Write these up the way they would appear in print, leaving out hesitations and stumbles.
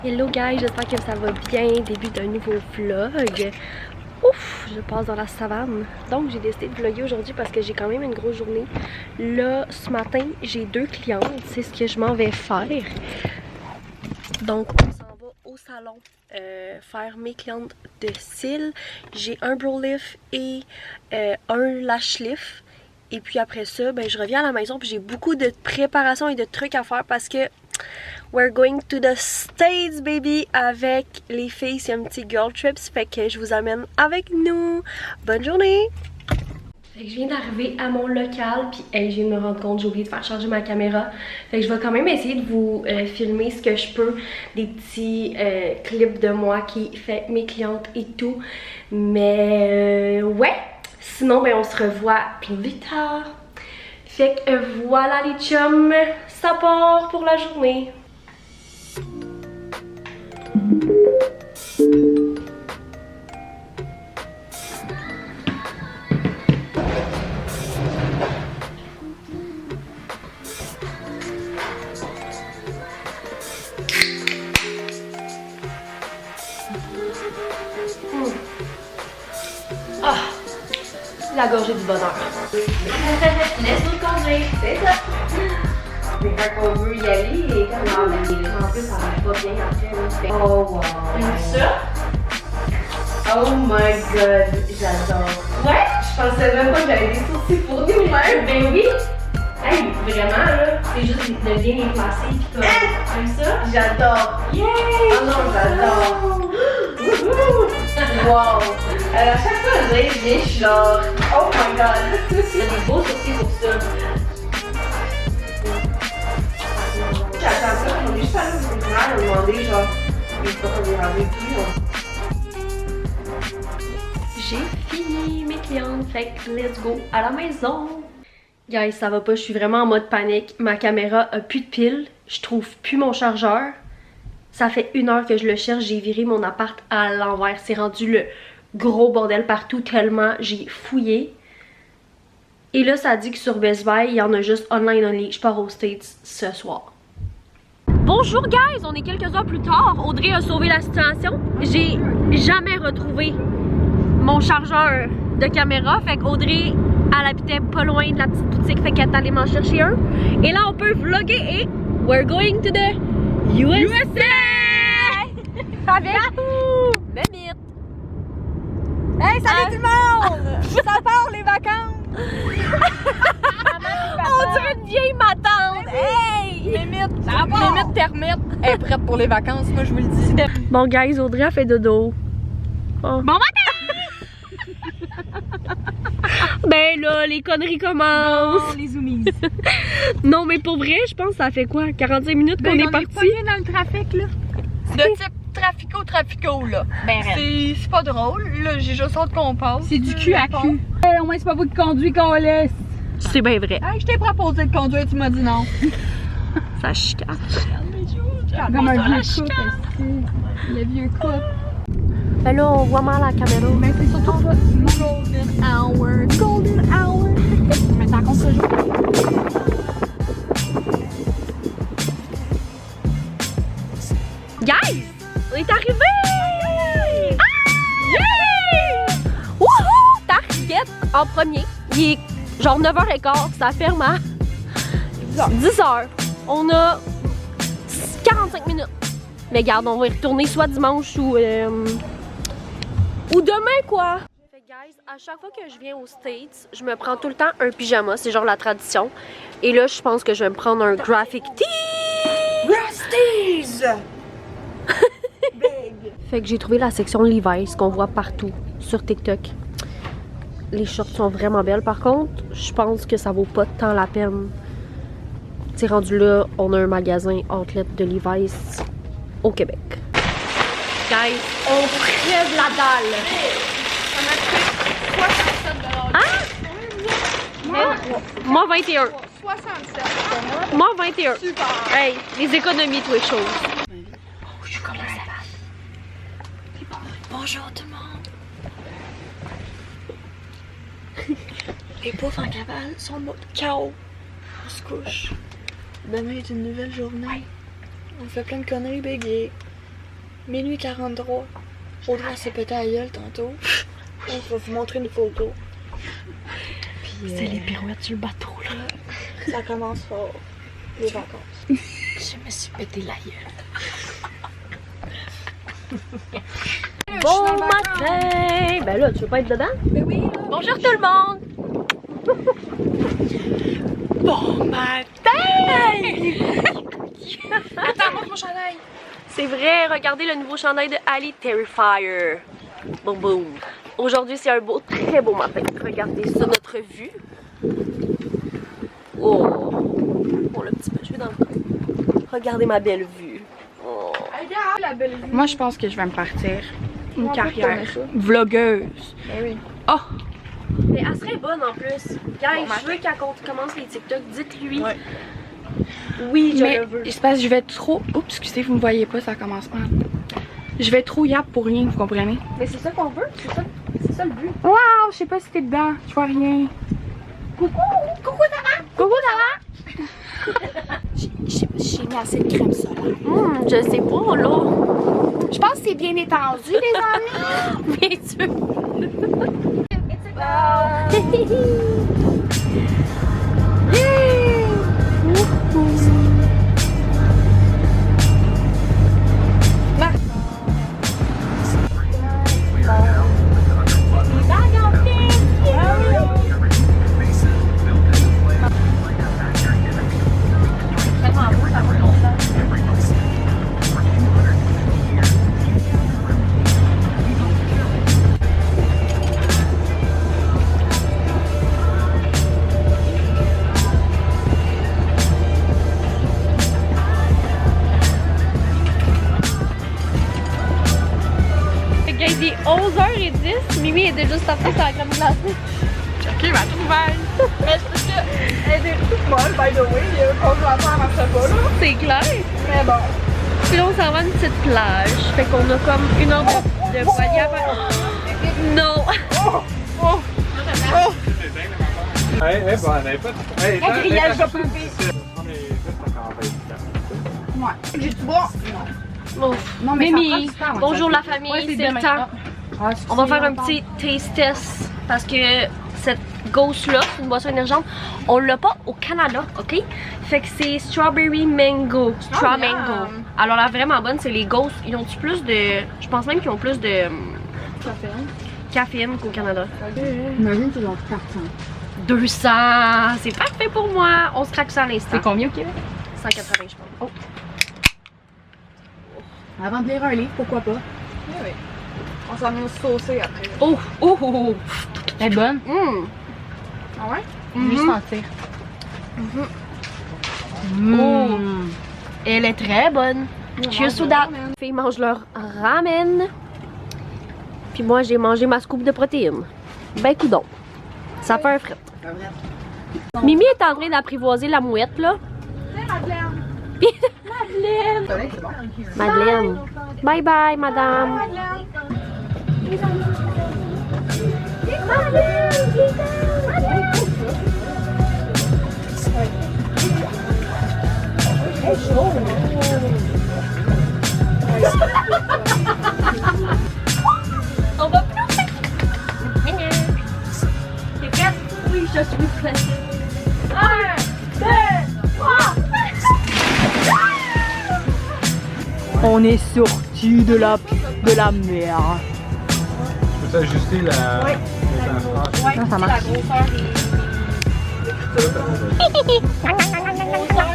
Hello guys, j'espère que ça va bien. Début d'un nouveau vlog. Ouf, je passe dans la savane. Donc j'ai décidé de vlogger aujourd'hui parce que j'ai quand même une grosse journée. Là, ce matin, j'ai 2 clientes. C'est ce que je m'en vais faire. Donc on s'en va au salon faire mes clientes de cils. J'ai un brow lift et un lash lift. Et puis après ça, ben, je reviens à la maison puis j'ai beaucoup de préparation et de trucs à faire parce que we're going to the States, baby! Avec les filles, c'est un petit girl trips, fait que je vous amène avec nous. Bonne journée! Fait que je viens d'arriver à mon local, puis hey, je viens de me rendre compte, j'ai oublié de faire charger ma caméra. Fait que je vais quand même essayer de vous filmer ce que je peux, des petits clips de moi qui fait mes clientes et tout. Mais ouais! Sinon, ben, on se revoit plus tard. Fait que voilà les chums, ça part pour la journée. Ah, la gorgée du bonheur. Laisse-nous conduire, c'est ça. Mais quand on veut y aller, et comme en plus ça va pas bien après. Oh wow! Ça? Oh my god, j'adore. Ouais, je pensais même pas que j'avais des sourcils pour nous-mêmes. Ben oui! Hey, vraiment là, c'est juste de bien les placer pis comme ça. J'adore! Yay! Oh non, j'adore! Wow! Alors, à chaque fois que je viens, je suis genre, oh my god! C'est des beaux sourcils pour ça. J'attends ça, on est juste allé au tribunal, on a demandé genre, il faut qu'on les rende plus. J'ai fini mes clientes, fait que let's go à la maison. Guys, ça va pas, je suis vraiment en mode panique. Ma caméra a plus de piles, je trouve plus mon chargeur. Ça fait 1 heure que je le cherche, j'ai viré mon appart à l'envers. C'est rendu le gros bordel partout tellement j'ai fouillé. Et là, ça dit que sur Best Buy, il y en a juste online only. Je pars aux States ce soir. Bonjour guys, on est quelques heures plus tard. Audrey a sauvé la situation. J'ai jamais retrouvé mon chargeur de caméra. Fait qu'Audrey, elle habitait pas loin de la petite boutique. Fait qu'elle est allée m'en chercher un. Et là, on peut vlogger et we're going to the USA! Avec Mamite! Hey, salut tout le monde! Ça part les vacances! On dirait une vieille matante! Hey! Mamite termite est prête pour les vacances, moi je vous le dis. Bon guys, Audrey a fait dodo. Oh. Bon matin! Ben là, les conneries commencent! Oh, les zoomies! Non mais pour vrai, je pense que ça fait quoi? 45 minutes qu'on est parti? On est pas dans le trafic là. De type trafico là. Ben c'est pas drôle, là j'ai juste hâte qu'on passe. C'est du cul à cul. Hey, au moins c'est pas vous qui conduisez qu'on laisse. C'est bien vrai. Hey, je t'ai proposé de conduire, tu m'as dit non. Ça chicane. Comme un vieux couple, le vieux couple. Ben là, on voit mal la caméra. Mais c'est surtout pas golden hour. Golden hour. Maintenant qu'on se joue. Guys! On est arrivés! Ah! Yeah! Wouhou! Target en premier. Il est genre 9h15. Ça ferme à 10h. On a 45 minutes. Mais regarde, on va y retourner soit dimanche ou demain quoi. Fait guys, à chaque fois que je viens aux States, je me prends tout le temps un pyjama, c'est genre la tradition. Et là, je pense que je vais me prendre un graphic tee. Rusties! Fait que j'ai trouvé la section Levi's qu'on voit partout sur TikTok. Les shorts sont vraiment belles. Par contre, je pense que ça vaut pas tant la peine. C'est rendu là, on a un magasin outlet de Levi's au Québec. Guys, on crève la dalle! Hein? Moi 21. 67. Moi 21. Super. Hey, les économies, toutes les choses. Oh, je suis comme ça. Bonjour tout le monde. Les pauvres en cavale sont en mode chaos. On se couche. Demain est une nouvelle journée. On fait plein de conneries bégayées. Minuit 43. Audrey s'est pété à la gueule tantôt. Je vais vous montrer une photo. C'est les pirouettes sur le bateau, là. Ça commence fort. Les vacances. Je me suis pété la gueule. Bon matin! Ben là, tu veux pas être dedans? Ben oui. Bonjour tout le monde! Bon matin! Attends, montre mon chandail. C'est vrai, regardez le nouveau chandail de Ali Terrifier. Boum boum. Aujourd'hui, c'est un beau, très beau matin. Regardez ça, notre vue. Oh! Bon, le petit peu, je vais dans le coin. Regardez ma belle vue. Oh. La belle vue. Moi, je pense que je vais me partir une Moi, carrière pourquoi vlogueuse. Ben oui. Oh! Mais elle serait bonne en plus. Guys, je veux qu'elle commence les TikTok. Dites-lui. Ouais. Oui, je Mais le veux. c'est parce que je vais trop... Oups, excusez, vous me voyez pas, ça commence mal. Je vais trop yap pour rien, vous comprenez? Mais c'est ça qu'on veut. C'est ça le but. Waouh, je sais pas si t'es dedans, je vois rien. Coucou! Coucou, ça va? Coucou, ça va? J'ai mis assez de crème solaire. Je sais pas, là. Je pense que c'est bien étendu, les amis. Bien sûr. Il est 11h10, Mimi est déjà sortie sur la crème glacée. Ok, ma trouvaille. Mais c'est parce que elle est toute molle, by the way. Il y a un congélateur dans ce bas là. C'est clair. Mais bon. Puis là, on s'en va à une petite plage. Fait qu'on a comme une heure de voilier à faire. Non! Hey, bon, elle n'avait pas. Hey, Un grillage de poupée. Ouais. J'ai du bois. Ouf. Non, mais Mimi, ça prend du temps, bonjour ça. la famille, Ouais, c'est demain. le temps. Ah, On va faire un petit taste test parce que cette Ghost là, c'est une boisson énergente, on l'a pas au Canada, ok? Fait que c'est strawberry mango, straw mango. Alors la vraiment bonne, c'est les Ghost, ils ont plus de, je pense même qu'ils ont plus de caféine qu'au Canada. Imagine qu'ils ont 400. 200, c'est parfait pour moi. On se craque ça à l'instant. C'est combien au Québec? 180 je pense. Oh. Avant de lire un livre, pourquoi pas? Oui, oui. On s'en vient saucer après. Oh, oh, oh, oh. Elle est bonne. Ah ouais? Juste sentir. Oh. Elle est très bonne. Cheers to that. Les filles mangent leur ramen. Puis moi, j'ai mangé ma scoop de protéines. Ben coudonc. Ça fait un fret. Mimi est en train d'apprivoiser la mouette, là. Madeleine. Madeleine. Madeleine. Bye bye, madame. On va pleurer. T'es prête? Oui, je suis prête. 1, 2, 3. On est sorti de la mer. Tu peux ajuster la. Ouais. Ouais. Ça marche. La grosseur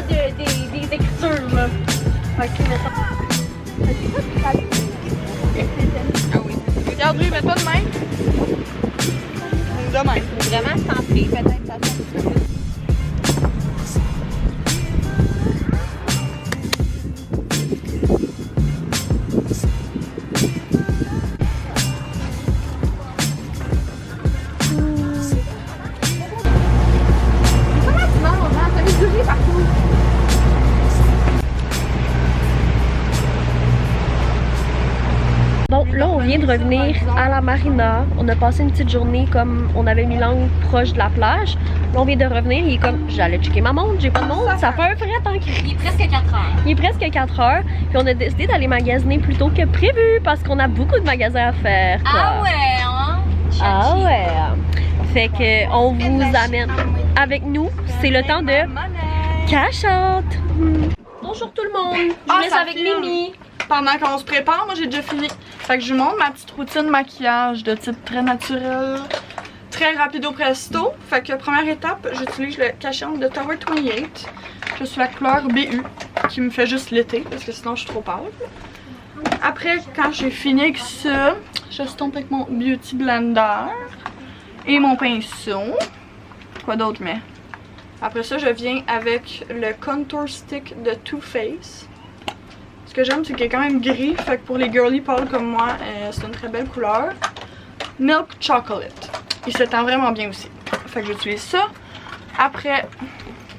des écritures, là. Fait que, mettons. Ah oui. Regarde lui, mets-toi de même. De même. Vraiment centré, peut-être ça fait. Bon, là, on vient de revenir à la marina. On a passé une petite journée comme on avait mis l'angle proche de la plage. Là, on vient de revenir. Il est comme, j'allais checker ma montre, j'ai pas de montre. Ça fait un fret en Il est presque 4 heures. Il est presque 4 heures. Puis on a décidé d'aller magasiner plus tôt que prévu parce qu'on a beaucoup de magasins à faire. Quoi. Ah ouais, hein? Ah ouais. Fait que on vous amène avec nous. C'est le temps de cash-out. Bonjour tout le monde. Je vous laisse avec Mimi. Pendant qu'on se prépare, moi j'ai déjà fini. Fait que je vous montre ma petite routine de maquillage de type très naturel, très rapido presto. Fait que première étape, j'utilise le cache-œil de Tower 28. Je suis la couleur BU qui me fait juste l'été parce que sinon je suis trop pâle. Après, quand j'ai fini avec ça, j'estompe avec mon Beauty Blender et mon pinceau. Quoi d'autre, mais après ça, je viens avec le Contour Stick de Too Faced. Ce que j'aime, c'est qu'il est quand même gris, fait que pour les girly pâles comme moi, c'est une très belle couleur. Milk Chocolate. Il s'étend vraiment bien aussi. Fait que j'utilise ça. Après,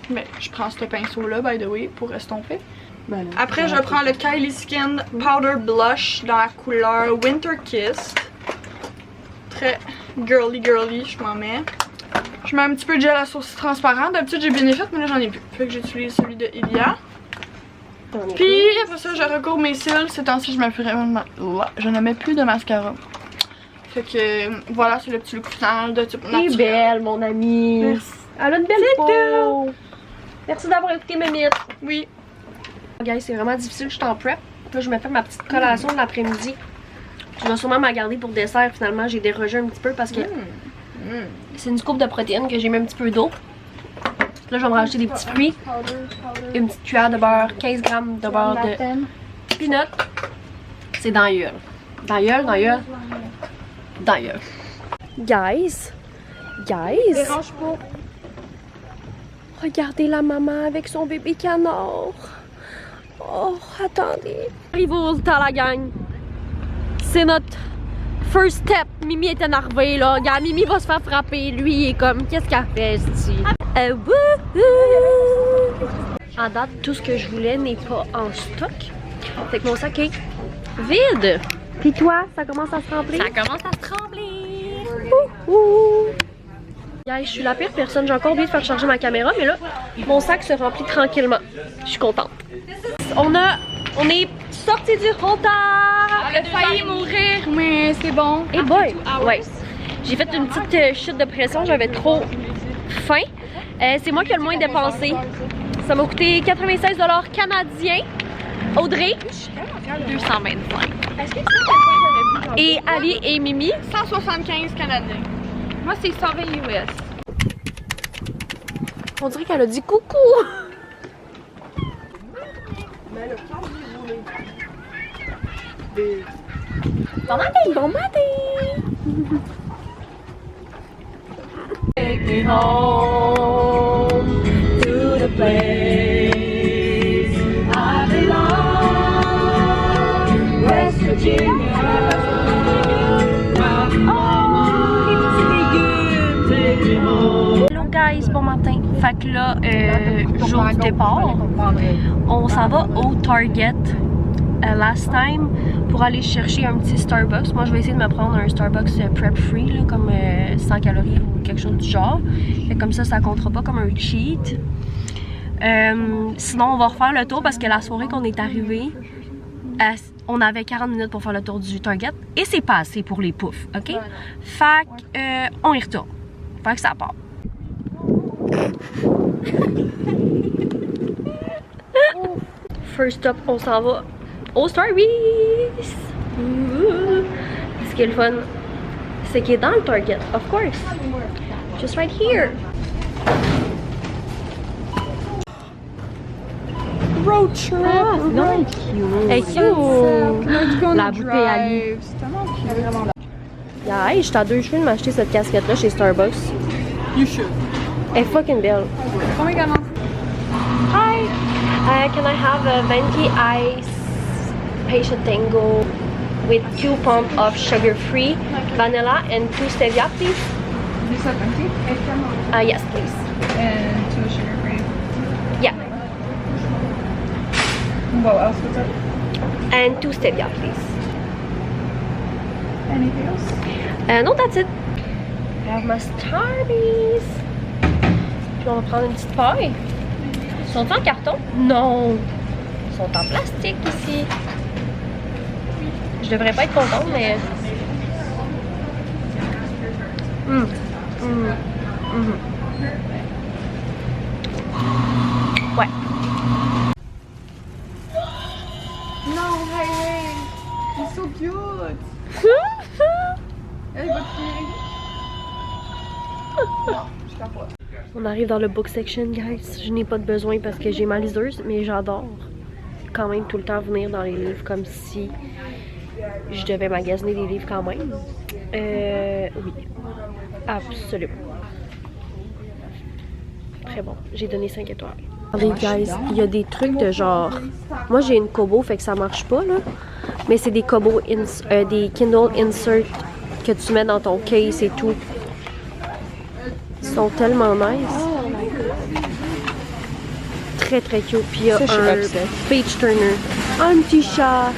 ben, je prends ce pinceau-là, by the way, pour estomper. Après, je prends le Kylie Skin Powder Blush dans la couleur Winter Kiss. Très girly, je m'en mets. Je mets un petit peu de gel à sourcil transparent. D'habitude, j'ai Benefit, mais là, j'en ai plus. Fait que j'utilise celui de Ilia. Puis après ça, je recouvre mes cils. Ces temps-ci, je ne mets plus de mascara. Fait que voilà, c'est le petit look final de type naturel. T'es belle, mon amie. Merci. Elle a une belle peau. Merci d'avoir écouté mes mythes. Oui. Guys, c'est vraiment difficile, je suis en prep. Là, je me fais ma petite collation de l'après-midi. Je vais sûrement m'en garder pour dessert. Finalement, j'ai dérogé un petit peu parce que c'est une scoop de protéines que j'ai mis un petit peu d'eau. Là, je vais me rajouter des petits fruits. Une petite cuillère de beurre, 15 grammes de beurre de peanut. C'est dans la gueule. Dans la gueule, dans la gueule. Dans la gueule. Guys. Dérange pas. Regardez la maman avec son bébé canard. Oh, attendez. Arrive au temps, la gang. C'est notre first step. Mimi est énervée, là. Regarde, Mimi va se faire frapper. Lui, il est comme, qu'est-ce qu'elle fait, ici? En date, tout ce que je voulais n'est pas en stock. Fait que mon sac est vide. Puis toi, ça commence à se remplir? Ça commence à se remplir. Yeah, je suis la pire personne. J'ai encore oublié de faire charger ma caméra, mais là, mon sac se remplit tranquillement. Je suis contente. On est sorti du retard. Elle a failli mourir, mais c'est bon. Et boy, ouais. J'ai fait une petite chute de pression. J'avais trop faim. C'est moi qui ai le moins dépensé. Ça m'a coûté 96 $ canadiens. Audrey, 225. et Ali et Mimi, 175 canadiens. Moi, c'est 120 US. on dirait qu'elle a dit coucou. Bon matin, bon matin. Take me home to the place I belong, West Virginia. Hello guys, bon matin. Fait que là, jour du départ, on s'en va au Target last time pour aller chercher un petit Starbucks. Moi, je vais essayer de me prendre un Starbucks prep free, là, comme 100 calories ou quelque chose du genre. Et comme ça comptera pas comme un cheat. Sinon, on va refaire le tour parce que la soirée qu'on est arrivé, on avait 40 minutes pour faire le tour du Target et c'est pas assez pour les poufs, ok? Fait que, on y retourne. Fait que ça part. First up, on s'en va au Starbucks. Ce qui est le fun, c'est qu'il est dans le Target, of course. Just right here. Road trip. Ah, c'est vraiment cute. Hey, cute. La bouteille à lui. C'est tellement cute. Yeah, hey, j'étais à 2 cheveux de m'acheter cette casquette-là chez Starbucks. You should. Elle est fucking belle. Combien qu'elle en fait? Hi. Can I have a venti ice patient tango with 2 pumps of sugar-free vanilla and 2 stevia, please? You said 20? Yes, please. And 2 sugar free. Yeah. What else was it? And 2 stevia, please. Anything else? No, that's it. I have my Starbies. Puis on va prendre une petite paille. Sont-ils en carton? Non! Ils sont en plastique ici. Je devrais pas être contente, mais... Ouais. Non, hey! He's so cute! Elle va tirer. Non, je capote. On arrive dans le book section, guys. Je n'ai pas de besoin parce que j'ai ma liseuse, mais j'adore quand même tout le temps venir dans les livres comme si je devais magasiner des livres quand même. Oui. Absolument. Très bon. J'ai donné 5 étoiles. Regardez, guys, il y a des trucs de genre... Moi, j'ai une Kobo, fait que ça marche pas, là. Mais c'est des Kobo, des Kindle Insert que tu mets dans ton case et tout. Ils sont tellement nice. Très, très cute. Puis il y a un page turner. Un petit chat.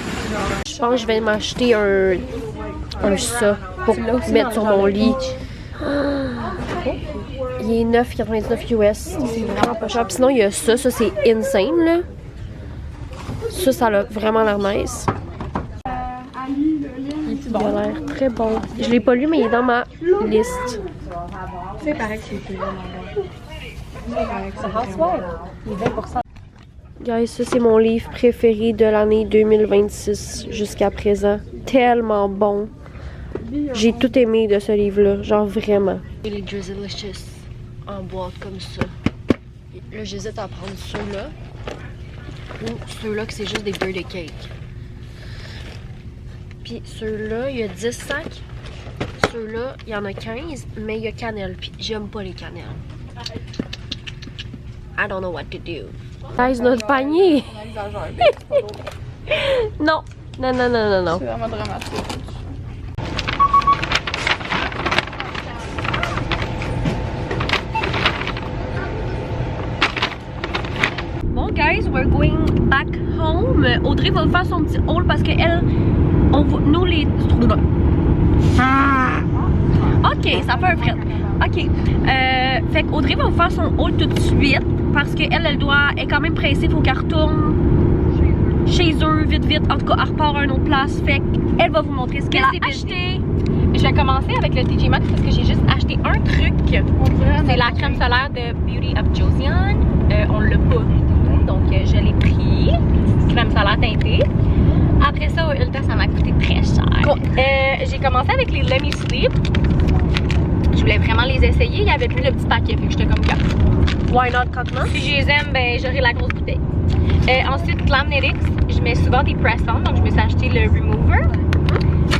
Je pense que je vais m'acheter un ça pour mettre sur mon lit. Il est 9,99 US. C'est vraiment pas cher. Puis sinon, il y a ça. Ça, c'est insane, là. Ça a vraiment l'air nice. Il a l'air très bon. Je l'ai pas lu, mais il est dans ma liste. C'est pareil que c'est vraiment bon. C'est pareil que c'est vraiment bon. Il est 20%. Guys, ça c'est mon livre préféré de l'année 2026 jusqu'à présent. Tellement bon. J'ai tout aimé de ce livre-là, genre vraiment. Et les Drizzlicious en boîte comme ça. Là, j'hésite à prendre ceux-là ou ceux-là que c'est juste des birthday cakes. Puis ceux-là, il y a 10 sacs. Ceux-là, il y en a 15, mais il y a cannelle. Puis j'aime pas les cannelles. I don't know what to do. Guys, notre panier! On exagère, mais c'est pas drôle. Non! Non, non, non, non, non. C'est vraiment dramatique. Bon, guys, we're going back home. Audrey va faire son petit haul parce que elle, on va, nous les... Ok, ça fait un fret. Ok. Fait qu'Audrey va vous faire son haul tout de suite parce qu'elle, elle est quand même pressée. Il faut qu'elle retourne chez eux vite, vite. En tout cas, elle repart à une autre place. Fait qu'elle va vous montrer ce qu'elle a acheté. Je vais commencer avec le TJ Maxx parce que j'ai juste acheté un truc. C'est la crème solaire de Beauty of Josiane. On l'a pas, donc je l'ai pris. Crème solaire teintée. Après ça, au Ulta, ça m'a coûté très cher. J'ai commencé avec les Let Me Sleep. Je voulais vraiment les essayer. Il n'y avait plus le petit paquet, fait que j'étais comme gars. Why not Cotton? Si je les aime, ben j'aurai la grosse bouteille. Ensuite, Glamnetics, je mets souvent des press-on, donc je me suis acheté le Remover.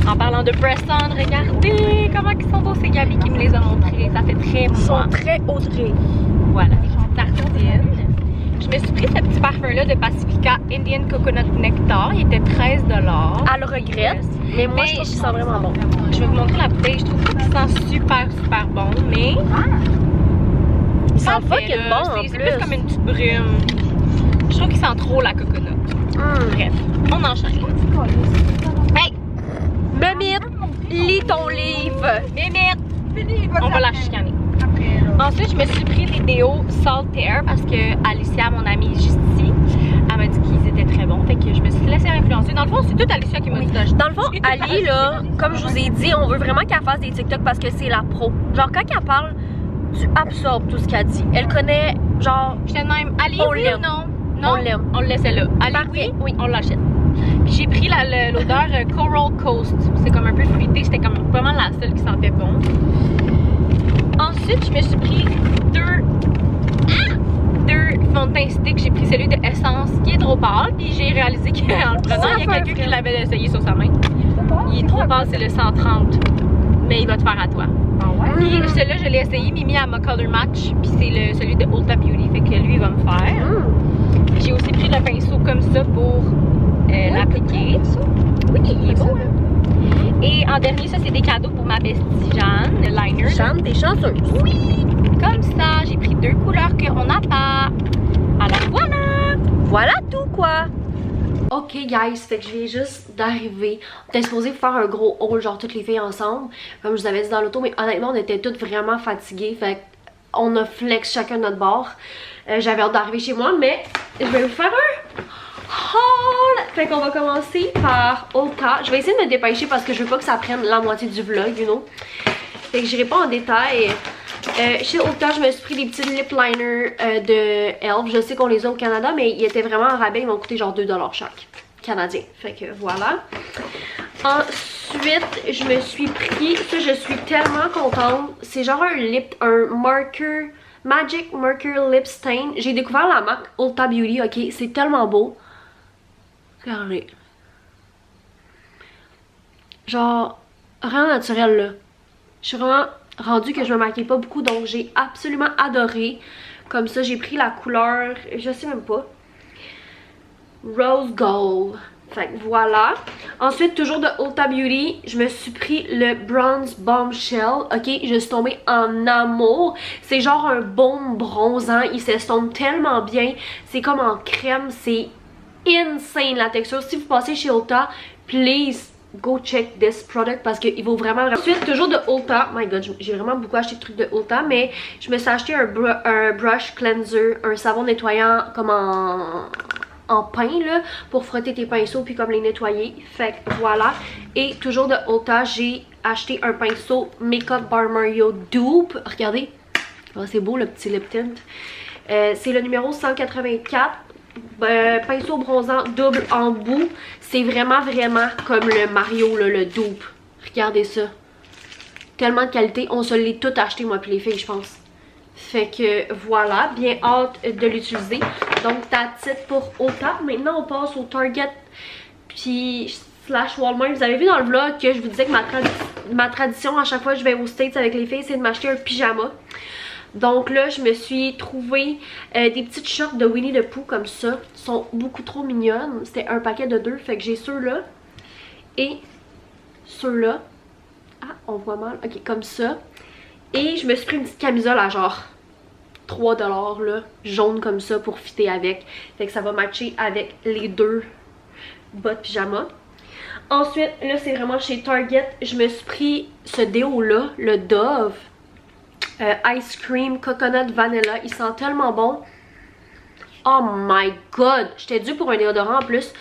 En parlant de press-on, regardez comment ils sont beaux, c'est Gabi qui me les a montrés. Ça fait très moi. Ils sont très Audrey. Voilà, des tartines. Je me suis pris ce petit parfum-là de Pacifica Indian Coconut Nectar. Il était 13 $. Elle le regrette, mais moi je trouve qu'il sent vraiment bon. Je vais vous montrer la bouteille. Je trouve qu'il sent super, super bon, mais... Il sent fucking bon en C'est plus comme une petite brume. Je trouve qu'il sent trop la coconut. Bref, on enchaîne. Hey! Mimite, lis ton livre. Mimite! On va la chicaner. Ensuite, je me suis pris les déos Saltaire parce que Alicia, mon amie juste ici, elle m'a dit qu'ils étaient très bons. Fait que je me suis laissée influencer. Dans le fond, c'est toute Alicia qui m'a dit d'acheter. Dans le fond, Ali, là, comme je vous ai dit, on veut vraiment qu'elle fasse des TikTok parce que c'est la pro. Genre, quand elle parle, tu absorbes tout ce qu'elle dit. Elle connaît, genre... Je t'aime même. Ali, on oui ou non? Non, on l'aime. On le laissait là. Ali, oui, on l'achète. Puis j'ai pris l'odeur Coral Coast. C'est comme un peu fruité. C'était comme vraiment la seule qui sentait bon. Ensuite, je me suis pris deux fonds de teint stick. J'ai pris celui de Essence qui est trop pâle. Puis j'ai réalisé qu'en le prenant, il y a quelqu'un qui l'avait essayé sur sa main. Il est trop pâle, c'est le 130. Mais il va te faire à toi. Puis celui-là, je l'ai essayé. Mimi à ma Color Match. Puis c'est celui de Ulta Beauty. Fait que lui, il va me faire. J'ai aussi pris le pinceau comme ça pour l'appliquer. Oui, il est beau. Et en dernier, ça c'est des cadeaux pour ma bestie Jeanne, le liner. Jeanne, t'es chanceuse. Oui, comme ça, j'ai pris deux couleurs qu'on n'a pas. Alors voilà. Voilà tout quoi. Ok guys, fait que je viens juste d'arriver. On était supposé faire un gros haul, genre toutes les filles ensemble, comme je vous avais dit dans l'auto, mais honnêtement on était toutes vraiment fatiguées, fait on a flex chacun notre bord. J'avais hâte d'arriver chez moi, mais je vais vous faire un haul! Fait qu'on va commencer par Ulta. Je vais essayer de me dépêcher parce que je veux pas que ça prenne la moitié du vlog, you know. Fait que j'irai pas en détail. Chez Ulta, je me suis pris des petits lip liners de Elf. Je sais qu'on les a au Canada, mais ils étaient vraiment en rabais. Ils m'ont coûté genre 2$ chaque. Canadien. Fait que voilà. Ensuite, je me suis pris, ça je suis tellement contente, c'est genre un marker, Magic Marker Lip Stain. J'ai découvert la marque Ulta Beauty, ok, c'est tellement beau. Regardez. Genre, rien naturel là. Je suis vraiment rendue que je me maquille pas beaucoup, donc j'ai absolument adoré. Comme ça, j'ai pris la couleur, je sais même pas, Rose Gold. Fait que voilà. Ensuite, toujours de Ulta Beauty, je me suis pris le Bronze Bombshell. Ok, je suis tombée en amour. C'est genre un baume bronzant. Il s'estompe tellement bien. C'est comme en crème. C'est insane la texture. Si vous passez chez Ulta, please go check this product parce qu'il vaut vraiment. Ensuite, toujours de Ulta. My god, j'ai vraiment beaucoup acheté de trucs de Ulta. Mais je me suis acheté un brush cleanser, un savon nettoyant comme en pain là, pour frotter tes pinceaux puis comme les nettoyer. Fait que voilà. Et toujours de Ulta, j'ai acheté un pinceau Makeup Bar Mario Dupe. Regardez. Oh, c'est beau le petit lip tint. C'est le numéro 184. Pinceau bronzant double embout. C'est vraiment comme le Mario là, le dupe. Regardez ça. Tellement de qualité. On se l'est tout acheté moi puis les filles je pense. Fait que voilà, bien hâte de l'utiliser. Donc that's it pour Ulta. Maintenant on passe au Target puis / Walmart. Vous avez vu dans le vlog que je vous disais que ma tradition à chaque fois que je vais aux States avec les filles c'est de m'acheter un pyjama. Donc là je me suis trouvé des petites shorts de Winnie the Pooh comme ça. Elles sont beaucoup trop mignonnes. C'était un paquet de 2. Fait que j'ai ceux-là et ceux-là. Ah on voit mal. Ok comme ça. Et je me suis pris une petite camisole à genre 3$ là, jaune comme ça pour fitter avec. Fait que ça va matcher avec les 2 bottes pyjama. Ensuite, là c'est vraiment chez Target. Je me suis pris ce déo là, le Dove Ice Cream Coconut Vanilla. Il sent tellement bon. Oh my god! J'étais due pour un déodorant en plus.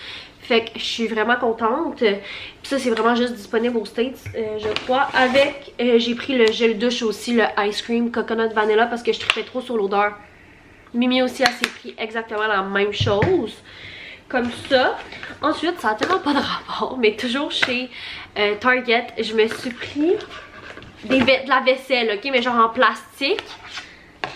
Fait que je suis vraiment contente. Puis ça, c'est vraiment juste disponible aux States, je crois. Avec, j'ai pris le gel douche aussi, le Ice Cream Coconut Vanilla, parce que je tripais trop sur l'odeur. Mimi aussi, elle s'est pris exactement la même chose. Comme ça. Ensuite, ça a tellement pas de rapport, mais toujours chez Target, je me suis pris de la vaisselle, ok? Mais genre en plastique.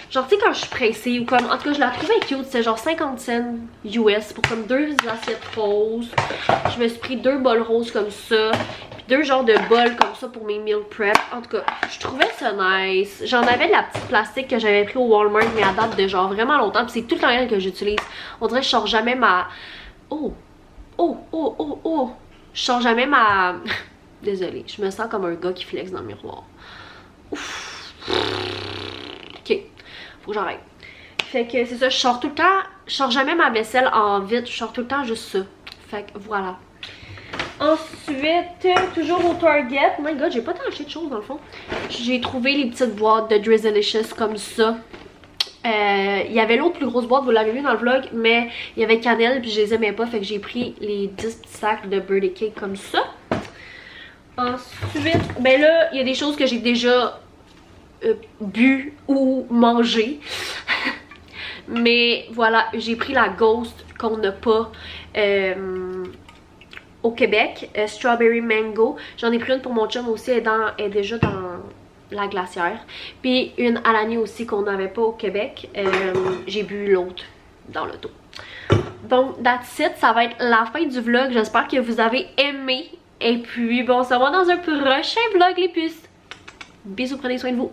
Genre, tu sais, quand je suis pressée ou comme... En tout cas, je la trouvais cute. C'était genre 50 cents US pour comme 2 assiettes roses. Je me suis pris 2 bols roses comme ça. Puis 2 genres de bols comme ça pour mes meal prep. En tout cas, je trouvais ça nice. J'en avais de la petite plastique que j'avais pris au Walmart, mais à date de genre vraiment longtemps. Puis c'est tout le temps elle que j'utilise. On dirait que je sors jamais ma... Oh! Je sors jamais ma... Désolée, je me sens comme un gars qui flex dans le miroir. Ouf! Ok. Faut que j'arrête. Fait que c'est ça, je sors tout le temps, je sors jamais ma vaisselle en vite, je sors tout le temps juste ça. Fait que voilà. Ensuite, toujours au Target, my god, j'ai pas tant acheté de choses dans le fond. J'ai trouvé les petites boîtes de Drizzlicious comme ça. Il y avait l'autre plus grosse boîte, vous l'avez vu dans le vlog, mais il y avait cannelle puis je les aimais pas, fait que j'ai pris les 10 petits sacs de birthday cake comme ça. Ensuite, ben là, il y a des choses que j'ai déjà bu ou mangé. Mais voilà, j'ai pris la Ghost qu'on n'a pas au Québec, Strawberry Mango. J'en ai pris une pour mon chum aussi, elle est déjà dans la glacière. Puis une à l'année aussi qu'on n'avait pas au Québec. J'ai bu l'autre dans l'auto. Donc that's it, ça va être la fin du vlog. J'espère que vous avez aimé. Et puis bon, on se revoit dans un prochain vlog les puces. Bisous, prenez soin de vous.